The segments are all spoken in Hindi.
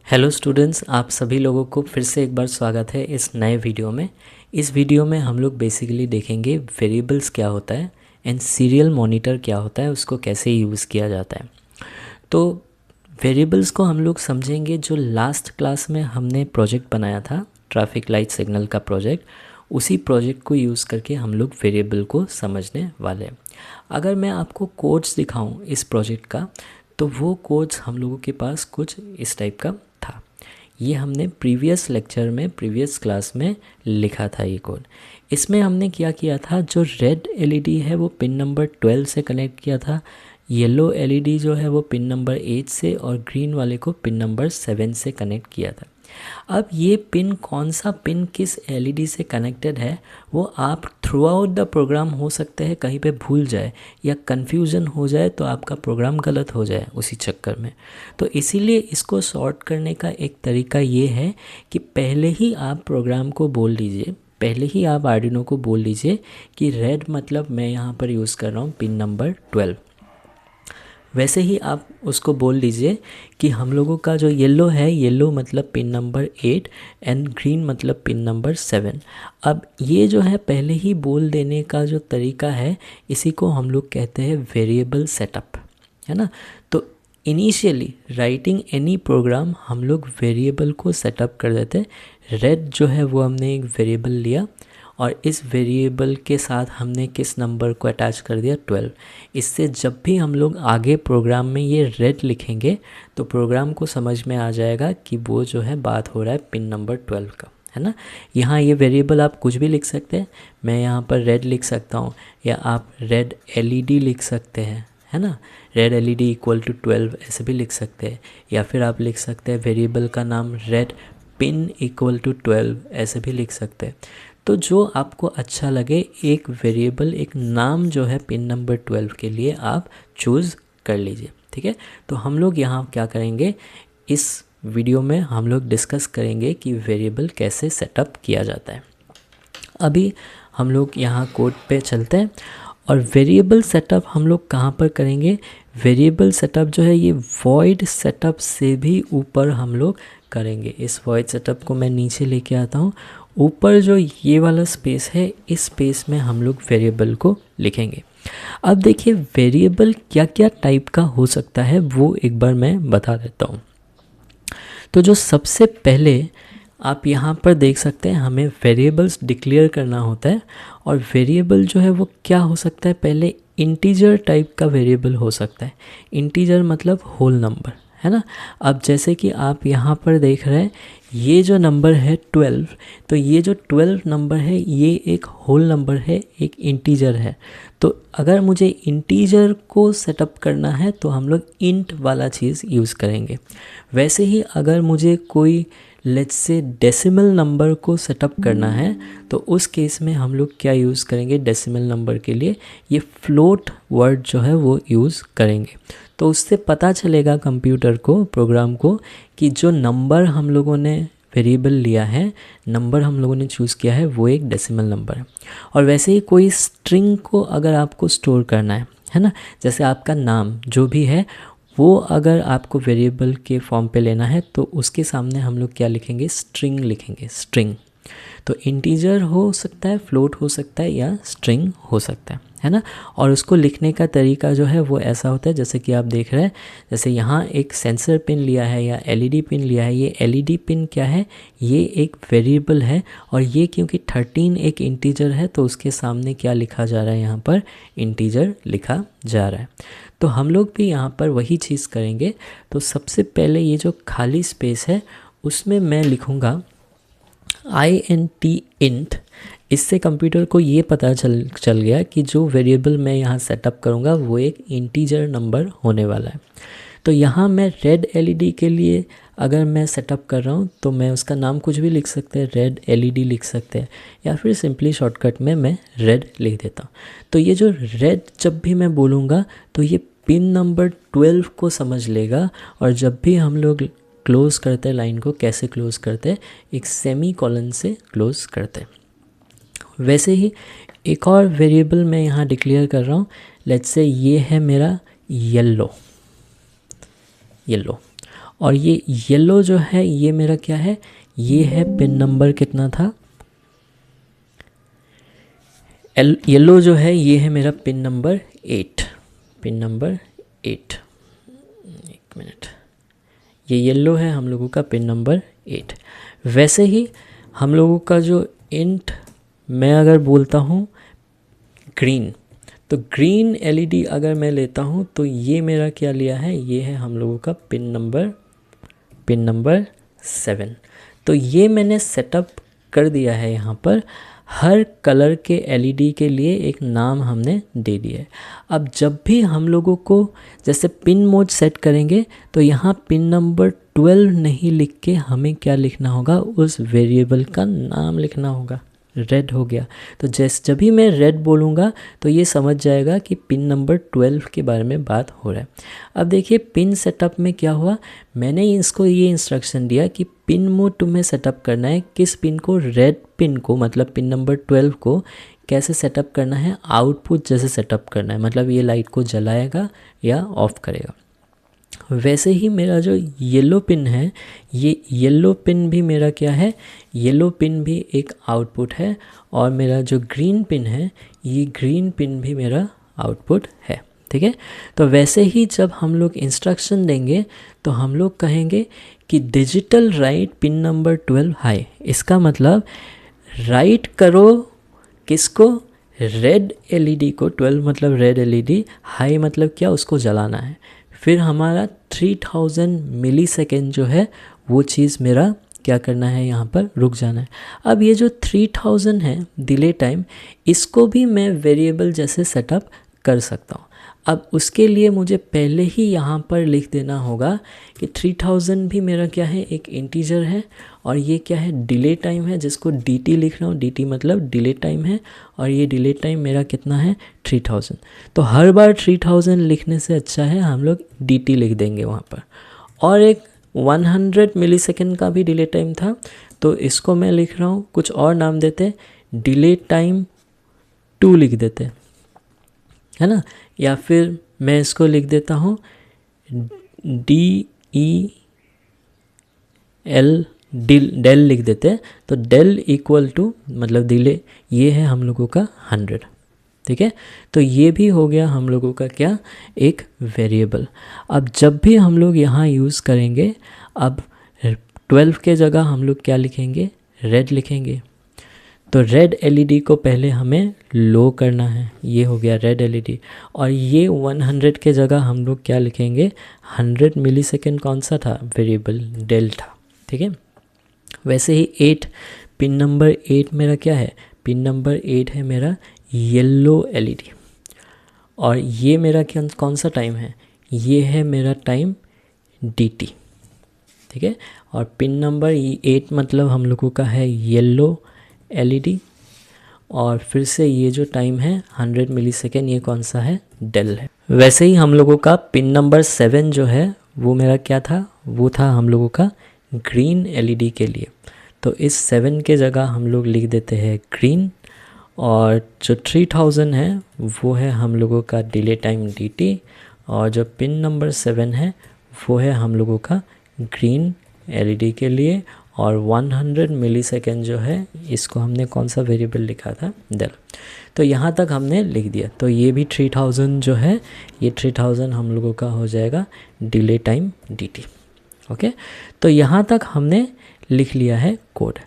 हेलो स्टूडेंट्स, आप सभी लोगों को फिर से एक बार स्वागत है इस नए वीडियो में। इस वीडियो में हम लोग बेसिकली देखेंगे वेरिएबल्स क्या होता है एंड सीरियल मॉनिटर क्या होता है, उसको कैसे यूज़ किया जाता है। तो वेरिएबल्स को हम लोग समझेंगे। जो लास्ट क्लास में हमने प्रोजेक्ट बनाया था, ट्रैफिक लाइट सिग्नल का प्रोजेक्ट, उसी प्रोजेक्ट को यूज़ करके हम लोग वेरिएबल को समझने वाले हैं। अगर मैं आपको कोड्स दिखाऊं इस प्रोजेक्ट का, तो वो कोड्स हम लोगों के पास कुछ इस टाइप का था। ये हमने प्रीवियस लेक्चर में, प्रीवियस क्लास में लिखा था ये कोड। इसमें हमने क्या किया था, जो रेड एलईडी है वो पिन नंबर 12 से कनेक्ट किया था, येलो एलईडी जो है वो पिन नंबर 8 से, और ग्रीन वाले को पिन नंबर 7 से कनेक्ट किया था। अब ये पिन, कौन सा पिन किस एलईडी से कनेक्टेड है, वो आप थ्रू आउट द प्रोग्राम हो सकते हैं कहीं पे भूल जाए या कन्फ्यूज़न हो जाए, तो आपका प्रोग्राम गलत हो जाए उसी चक्कर में। तो इसीलिए इसको सॉर्ट करने का एक तरीका ये है कि पहले ही आप प्रोग्राम को बोल लीजिए, पहले ही आप आर्डिनो को बोल लीजिए कि रेड मतलब मैं यहाँ पर यूज़ कर रहा हूँ पिन नंबर 12। वैसे ही आप उसको बोल दीजिए कि हम लोगों का जो येलो है, येलो मतलब पिन नंबर 8 एंड ग्रीन मतलब पिन नंबर 7। अब ये जो है पहले ही बोल देने का जो तरीका है, इसी को हम लोग कहते हैं वेरिएबल सेटअप, है ना। तो इनिशियली राइटिंग एनी प्रोग्राम हम लोग वेरिएबल को सेटअप कर देते हैं। रेड जो है वो हमने एक वेरिएबल लिया और इस वेरिएबल के साथ हमने किस नंबर को अटैच कर दिया, 12। इससे जब भी हम लोग आगे प्रोग्राम में ये रेड लिखेंगे तो प्रोग्राम को समझ में आ जाएगा कि वो जो है बात हो रहा है पिन नंबर 12 का, है ना। यहाँ ये वेरिएबल आप कुछ भी लिख सकते हैं। मैं यहाँ पर रेड लिख सकता हूँ, या आप रेड एलईडी लिख सकते हैं, है ना। रेड एलईडी इक्वल टू 12 ऐसे भी लिख सकते हैं, या फिर आप लिख सकते हैं वेरिएबल का नाम रेड पिन इक्वल टू 12 ऐसे भी लिख सकते हैं। तो जो आपको अच्छा लगे, एक वेरिएबल, एक नाम जो है पिन नंबर 12 के लिए आप चूज़ कर लीजिए, ठीक है। तो हम लोग यहाँ क्या करेंगे, इस वीडियो में हम लोग डिस्कस करेंगे कि वेरिएबल कैसे सेटअप किया जाता है। अभी हम लोग यहाँ कोड पे चलते हैं, और वेरिएबल सेटअप हम लोग कहाँ पर करेंगे। वेरिएबल सेटअप जो है ये वॉइड सेटअप से भी ऊपर हम लोग करेंगे। इस वॉइड सेटअप को मैं नीचे लेके आता हूँ। ऊपर जो ये वाला स्पेस है, इस स्पेस में हम लोग वेरिएबल को लिखेंगे। अब देखिए वेरिएबल क्या क्या टाइप का हो सकता है वो एक बार मैं बता देता हूँ। तो जो सबसे पहले आप यहाँ पर देख सकते हैं, हमें वेरिएबल्स डिक्लेयर करना होता है। और वेरिएबल जो है वो क्या हो सकता है, पहले इंटीजर टाइप का वेरिएबल हो सकता है। इंटीजर मतलब होल नंबर, है ना। अब जैसे कि आप यहाँ पर देख रहे हैं, ये जो नंबर है 12, तो ये जो 12 नंबर है ये एक होल नंबर है, एक इंटीजर है। तो अगर मुझे इंटीजर को सेटअप करना है तो हम लोग इंट वाला चीज़ यूज़ करेंगे। वैसे ही अगर मुझे कोई लेट्स से डेसिमल नंबर को सेटअप करना है, तो उस केस में हम लोग क्या यूज़ करेंगे, डेसिमल नंबर के लिए ये फ्लोट वर्ड जो है वो यूज़ करेंगे। तो उससे पता चलेगा कंप्यूटर को, प्रोग्राम को, कि जो नंबर हम लोगों ने वेरिएबल लिया है, नंबर हम लोगों ने चूज़ किया है, वो एक डेसिमल नंबर है। और वैसे ही कोई स्ट्रिंग को अगर आपको स्टोर करना है ना, जैसे आपका नाम जो भी है वो अगर आपको वेरिएबल के फॉर्म पे लेना है, तो उसके सामने हम लोग क्या लिखेंगे, स्ट्रिंग लिखेंगे, स्ट्रिंग। तो इंटीजर हो सकता है, फ्लोट हो सकता है, या स्ट्रिंग हो सकता है ना। और उसको लिखने का तरीका जो है वो ऐसा होता है, जैसे कि आप देख रहे हैं, जैसे यहाँ एक सेंसर पिन लिया है या एलईडी पिन लिया है। ये एलईडी पिन क्या है, ये एक वेरिएबल है, और ये क्योंकि 13 एक इंटीजर है, तो उसके सामने क्या लिखा जा रहा है, यहाँ पर इंटीजर लिखा जा रहा है। तो हम लोग भी यहाँ पर वही चीज़ करेंगे। तो सबसे पहले ये जो खाली स्पेस है उसमें मैं लिखूँगा int। इससे कंप्यूटर को ये पता चल गया कि जो वेरिएबल मैं यहाँ सेटअप करूँगा वो एक इंटीजर नंबर होने वाला है। तो यहाँ मैं रेड एलईडी के लिए अगर मैं सेटअप कर रहा हूँ तो मैं उसका नाम कुछ भी लिख सकते हैं, रेड एलईडी लिख सकते हैं, या फिर सिंपली शॉर्टकट में मैं रेड लिख देता हूँ। तो ये जो रेड जब भी मैं बोलूँगा तो ये पिन नंबर 12 को समझ लेगा। और जब भी हम लोग क्लोज़ करते हैं लाइन को, कैसे क्लोज़ करते हैं, एक सेमी कॉलन से क्लोज़ करते हैं। वैसे ही एक और वेरिएबल मैं यहाँ डिक्लेयर कर रहा हूँ। लेट्स से ये है मेरा येलो, और ये येलो जो है ये मेरा क्या है, ये है पिन नंबर कितना था, येलो जो है ये है मेरा पिन नंबर 8, पिन नंबर 8। एक मिनट, ये येलो है हम लोगों का पिन नंबर 8। वैसे ही हम लोगों का जो इंट, मैं अगर बोलता हूँ ग्रीन, तो ग्रीन एलईडी अगर मैं लेता हूँ तो ये मेरा क्या लिया है, ये है हम लोगों का पिन नंबर 7। तो ये मैंने सेटअप कर दिया है। यहाँ पर हर कलर के एलईडी के लिए एक नाम हमने दे दिया है। अब जब भी हम लोगों को जैसे पिन मोड सेट करेंगे तो यहाँ पिन नंबर 12 नहीं लिख के हमें क्या लिखना होगा, उस वेरिएबल का नाम लिखना होगा। रेड हो गया, तो जब भी मैं रेड बोलूँगा तो ये समझ जाएगा कि पिन नंबर 12 के बारे में बात हो रहा है। अब देखिए पिन सेटअप में क्या हुआ, मैंने इसको ये इंस्ट्रक्शन दिया कि पिन मोड तुम्हें सेटअप करना है, किस पिन को, रेड पिन को, मतलब पिन नंबर 12 को कैसे सेटअप करना है, आउटपुट जैसे सेटअप करना है, मतलब ये लाइट को जलाएगा या ऑफ करेगा। वैसे ही मेरा जो येलो पिन है, ये येलो पिन भी मेरा क्या है, येलो पिन भी एक आउटपुट है, और मेरा जो ग्रीन पिन है ये ग्रीन पिन भी मेरा आउटपुट है। ठीक है, तो वैसे ही जब हम लोग इंस्ट्रक्शन देंगे तो हम लोग कहेंगे कि digital right pin number 12 high. इसका मतलब राइट करो किसको, रेड एलईडी को, 12 मतलब रेड एलईडी, हाई मतलब क्या, उसको जलाना है। फिर हमारा 3000 मिली सेकेंड जो है वो चीज़ मेरा क्या करना है, यहाँ पर रुक जाना है। अब ये जो 3000 है डिले टाइम, इसको भी मैं वेरिएबल जैसे सेटअप कर सकता हूँ। अब उसके लिए मुझे पहले ही यहाँ पर लिख देना होगा कि 3000 भी मेरा क्या है, एक इंटीजर है, और ये क्या है, डिले टाइम है, जिसको dt लिख रहा हूँ, dt मतलब डिले टाइम है, और ये डिले टाइम मेरा कितना है, 3000। तो हर बार 3000 लिखने से अच्छा है हम लोग dt लिख देंगे वहाँ पर। और एक 100 मिलीसेकेंड का भी डिले टाइम था, तो इसको मैं लिख रहा हूँ, कुछ और नाम देते, डिले टाइम 2 लिख देते, है ना, या फिर मैं इसको लिख देता हूँ डेल लिख देते हैं। तो डेल इक्वल टू मतलब डिले, ये है हम लोगों का 100। ठीक है, तो ये भी हो गया हम लोगों का क्या, एक वेरिएबल। अब जब भी हम लोग यहाँ यूज़ करेंगे, अब 12 के जगह हम लोग क्या लिखेंगे, रेड लिखेंगे। तो रेड एलईडी को पहले हमें लो करना है, ये हो गया रेड एलईडी। और ये 100 के जगह हम लोग क्या लिखेंगे, 100 मिलीसेकेंड कौन सा था, वेरिएबल डेल था। ठीक है, वैसे ही 8 पिन नंबर 8 मेरा क्या है, पिन नंबर 8 है मेरा येलो एलईडी, और ये मेरा क्या कौन सा टाइम है, ये है मेरा टाइम dt। ठीक है, और पिन नंबर 8 मतलब हम लोगों का है येलो एलईडी, और फिर से ये जो टाइम है 100 मिलीसेकेंड, ये कौन सा है, डेल है। वैसे ही हम लोगों का पिन नंबर 7 जो है वो मेरा क्या था, वो था हम लोगों का ग्रीन एलईडी के लिए। तो इस 7 के जगह हम लोग लिख देते हैं ग्रीन, और जो 3000 है वो है हम लोगों का डिले टाइम dt, और जो पिन नंबर 7 है वो है हम लोगों का ग्रीन एलईडी के लिए, और 100 मिलीसेकेंड जो है इसको हमने कौन सा वेरिएबल लिखा था, डेल। तो यहाँ तक हमने लिख दिया। तो ये भी 3000 जो है, ये 3000 हम लोगों का हो जाएगा डिले टाइम dt। ओके, तो यहाँ तक हमने लिख लिया है कोड।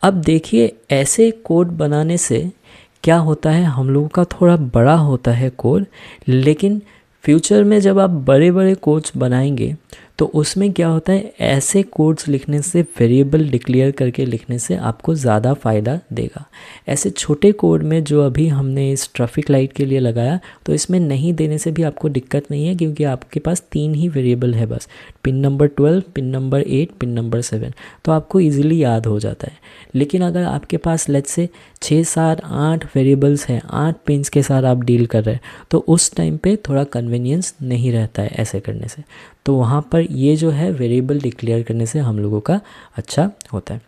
अब देखिए ऐसे कोड बनाने से क्या होता है, हम लोगों का थोड़ा बड़ा होता है कोड, लेकिन फ्यूचर में जब आप बड़े बड़े कोड्स बनाएंगे तो उसमें क्या होता है, ऐसे कोड्स लिखने से, वेरिएबल डिक्लेयर करके लिखने से आपको ज़्यादा फ़ायदा देगा। ऐसे छोटे कोड में जो अभी हमने इस ट्रैफिक लाइट के लिए लगाया, तो इसमें नहीं देने से भी आपको दिक्कत नहीं है, क्योंकि आपके पास 3 ही वेरिएबल है बस, pin number 12, pin number 8, pin number 7, तो आपको ईजिली याद हो जाता है। लेकिन अगर आपके पास लेट्स से 6, 7, 8 वेरिएबल्स हैं, 8 पिन्स के साथ आप डील कर रहे हैं, तो उस टाइम पे थोड़ा कन्वीनियंस नहीं रहता है ऐसे करने से। तो वहाँ पर ये जो है वेरिएबल डिक्लेयर करने से हम लोगों का अच्छा होता है।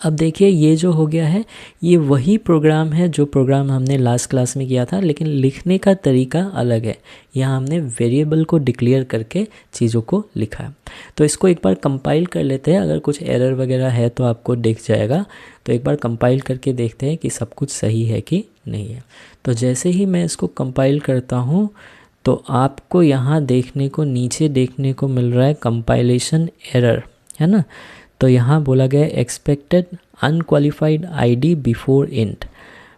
अब देखिए ये जो हो गया है ये वही प्रोग्राम है जो प्रोग्राम हमने लास्ट क्लास में किया था, लेकिन लिखने का तरीका अलग है। यहाँ हमने वेरिएबल को डिक्लेयर करके चीज़ों को लिखा है। तो इसको एक बार कंपाइल कर लेते हैं, अगर कुछ एरर वगैरह है तो आपको दिख जाएगा। तो एक बार कंपाइल करके देखते हैं कि सब कुछ सही है कि नहीं है। तो जैसे ही मैं इसको कंपाइल करता हूँ तो आपको यहाँ देखने को नीचे देखने को मिल रहा है कंपाइलेशन एरर, है ना। तो यहाँ बोला गया expected unqualified ID before int,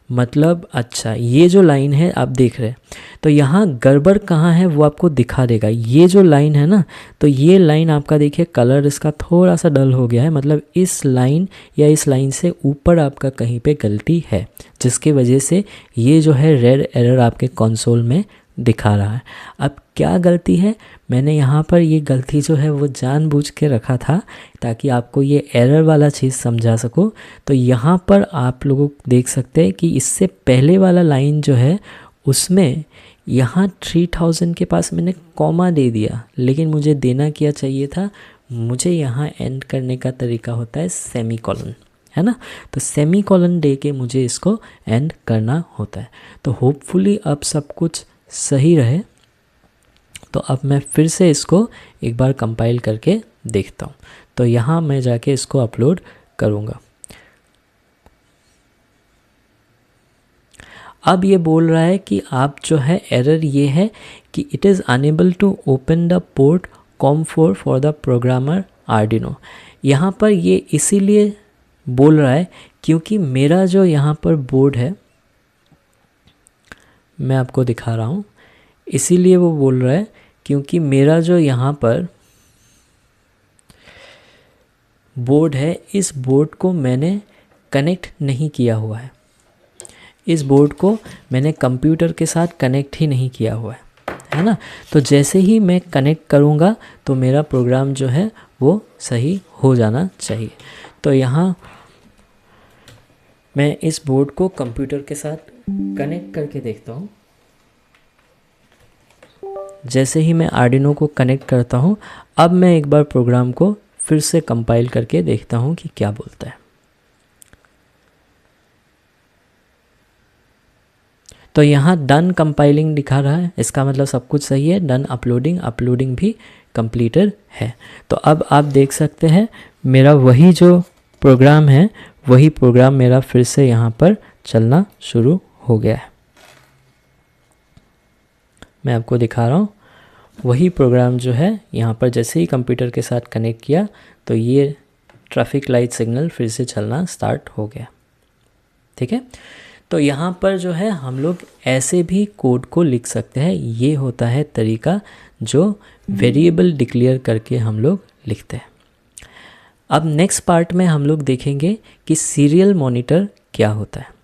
मतलब अच्छा ये जो लाइन है आप देख रहे हैं, तो यहाँ गड़बड़ कहाँ है वो आपको दिखा देगा। ये जो लाइन है ना, तो ये लाइन आपका देखिए कलर इसका थोड़ा सा डल हो गया है, मतलब इस लाइन या इस लाइन से ऊपर आपका कहीं पे गलती है, जिसकी वजह से ये जो है रेड एरर आपके कंसोल में दिखा रहा है। अब क्या गलती है, मैंने यहाँ पर ये गलती जो है वो जानबूझ के रखा था ताकि आपको ये एरर वाला चीज़ समझा सकूँ। तो यहाँ पर आप लोग देख सकते हैं कि इससे पहले वाला लाइन जो है उसमें यहाँ 3000 के पास मैंने कॉमा दे दिया, लेकिन मुझे देना क्या चाहिए था, मुझे यहाँ एंड करने का तरीका होता है सेमी कॉलन, है ना। तो सेमी कॉलन दे के मुझे इसको एंड करना होता है। तो होपफुली अब सब कुछ सही रहे। तो अब मैं फिर से इसको एक बार कंपाइल करके देखता हूँ। तो यहाँ मैं जाके इसको अपलोड करूँगा। अब ये बोल रहा है कि आप जो है एरर ये है कि it is unable to open the port COM4 for the programmer Arduino. यहाँ पर ये इसीलिए बोल रहा है क्योंकि मेरा जो यहाँ पर बोर्ड है, मैं आपको दिखा रहा हूँ, इसीलिए वो बोल रहा है क्योंकि मेरा जो यहाँ पर बोर्ड है, इस बोर्ड को मैंने कनेक्ट नहीं किया हुआ है। इस बोर्ड को मैंने कंप्यूटर के साथ कनेक्ट ही नहीं किया हुआ है ना। तो जैसे ही मैं कनेक्ट करूँगा तो मेरा प्रोग्राम जो है वो सही हो जाना चाहिए। तो यहाँ मैं इस बोर्ड को कंप्यूटर के साथ कनेक्ट करके देखता हूँ। जैसे ही मैं आर्डिनो को कनेक्ट करता हूँ, अब मैं एक बार प्रोग्राम को फिर से कंपाइल करके देखता हूँ कि क्या बोलता है। तो यहाँ डन कंपाइलिंग दिखा रहा है, इसका मतलब सब कुछ सही है। डन अपलोडिंग भी कंप्लीटेड है। तो अब आप देख सकते हैं मेरा वही जो प्रोग्राम है वही प्रोग्राम मेरा फिर से यहाँ पर चलना शुरू हो गया है। मैं आपको दिखा रहा हूँ वही प्रोग्राम जो है यहाँ पर जैसे ही कंप्यूटर के साथ कनेक्ट किया तो ये ट्रैफिक लाइट सिग्नल फिर से चलना स्टार्ट हो गया। ठीक है। तो यहाँ पर जो है हम लोग ऐसे भी कोड को लिख सकते हैं। ये होता है तरीका जो वेरिएबल डिक्लेयर करके हम लोग लिखते हैं। अब नेक्स्ट पार्ट में हम लोग देखेंगे कि सीरियल मॉनिटर क्या होता है।